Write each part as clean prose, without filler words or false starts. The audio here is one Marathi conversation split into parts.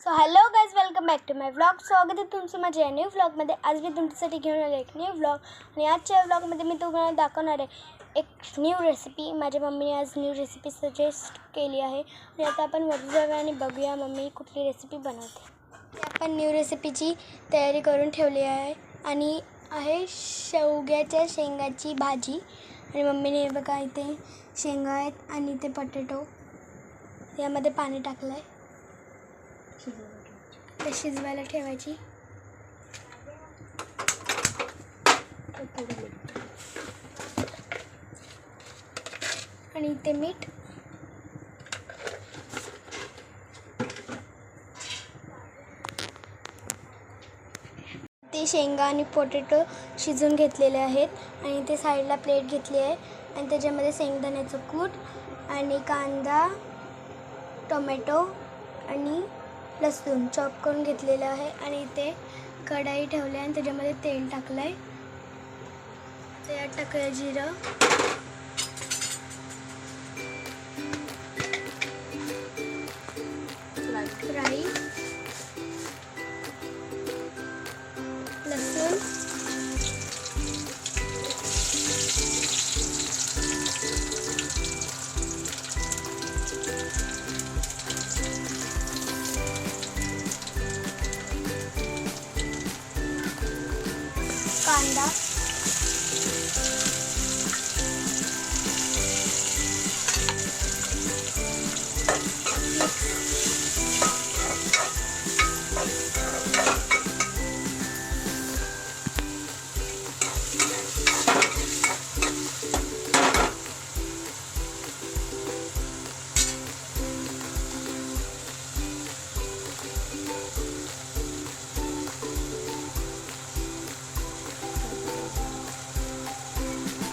So hello guys, welcome back to my vlog. स्वागत आहे तुमचं माझ्या या न्यू व्लॉगमध्ये. आज मी तुमच्यासाठी घेऊन आले एक न्यू व्लॉग. आणि आजच्या व्लॉगमध्ये मी तुम्हाला दाखवणार आहे एक न्यू रेसिपी. माझ्या मम्मीने आज न्यू रेसिपी सजेस्ट केली आहे. आणि आता आपण वरती जाऊया आणि बघूया मम्मी कुठली रेसिपी बनवते. आपण न्यू रेसिपीची तयारी करून ठेवली आहे आणि आहे शेवग्याच्या शेंगाची भाजी. आणि मम्मीने हे बघा, इथे शेंगा आहेत आणि इथे पोटॅटो, यामध्ये पाणी टाकलं आहे, ते शिजवायला ठेवायची. आणि इथे मीठ, ते शेंगा आणि पोटॅटो शिजून घेतलेले आहेत. आणि ते साईडला प्लेट घेतली आहे आणि त्याच्यामध्ये शेंगदाण्याचं कूट आणि कांदा, टोमॅटो आणि लसूण चॉप करून घेतलेलं आहे. आणि इथे कढाई ठेवली आहे आणि त्याच्यामध्ये तेल टाकलं आहे. त्यात टाकूया जिरं, राई, लसूण, कांदा,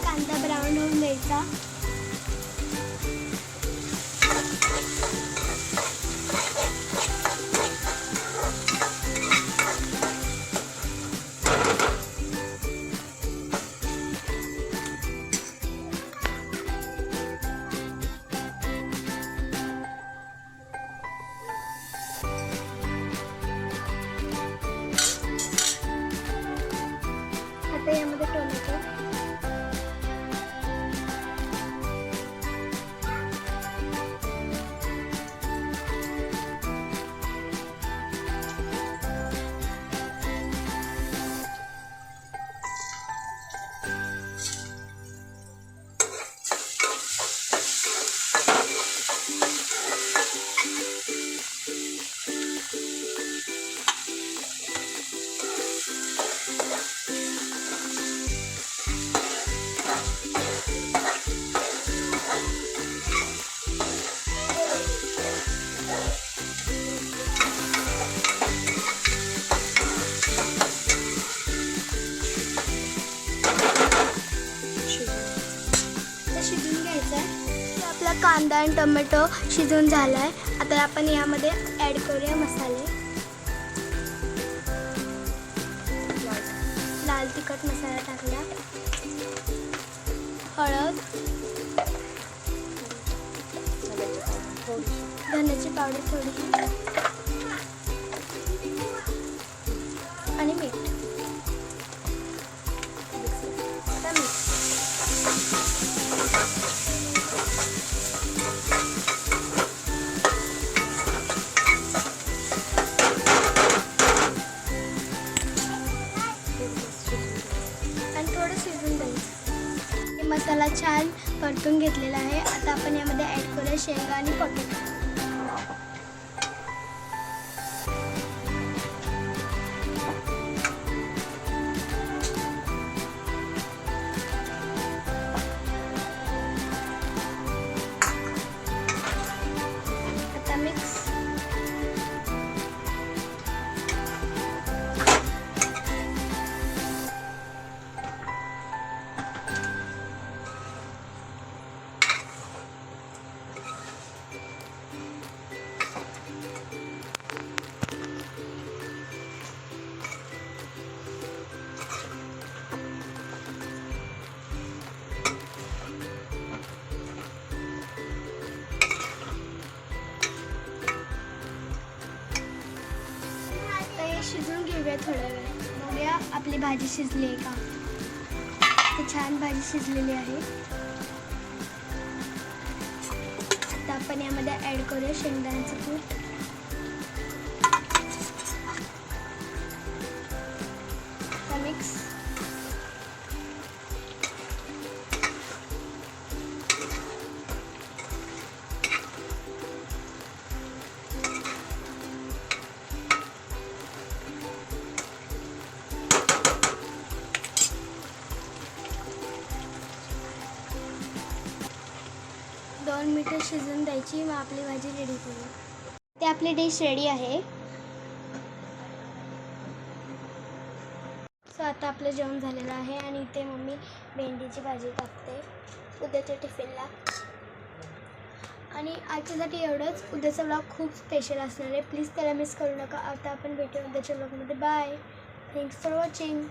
कांदा ब्राऊन होऊन द्यायचा. आता यामध्ये टोमॅटो, शिजून घ्यायचं आहे. आपला कांदा आणि टोमॅटो शिजून झाला आहे. आता आपण यामध्ये ॲड करूया मसाले. लाल तिखट मसाला टाकला, हळद, धन्याची पावडर थोडी आणि मीठ. आता मीठ, आणि थोडं शिजून द्यायचं. हे मसाला छान परतून घेतलेला आहे. आता आपण यामध्ये ॲड करूया शेंगा आणि पोटॅटो. आता मिक्स. शिजवून घेऊया थोडा वेळ. बघूया आपली भाजी शिजली आहे का. तर छान भाजी शिजलेली आहे. आता आपण यामध्ये ॲड करूया शेंगदाण्याचं कूट. मिक्स. दोन मिनिटं शिजून द्यायची. मग आपली भाजी रेडी करू. ते आपली डिश रेडी आहे. सो आता आपलं जेवण झालेलं आहे आणि इथे मम्मी भेंडीची भाजी टाकते उद्याच्या टिफिनला. आणि आजच्यासाठी एवढंच. उद्याचा व्लॉग खूप स्पेशल असणार आहे. प्लीज त्याला मिस करू नका. आता आपण भेटूया उद्याच्या व्लॉगमध्ये. बाय. Thanks for watching.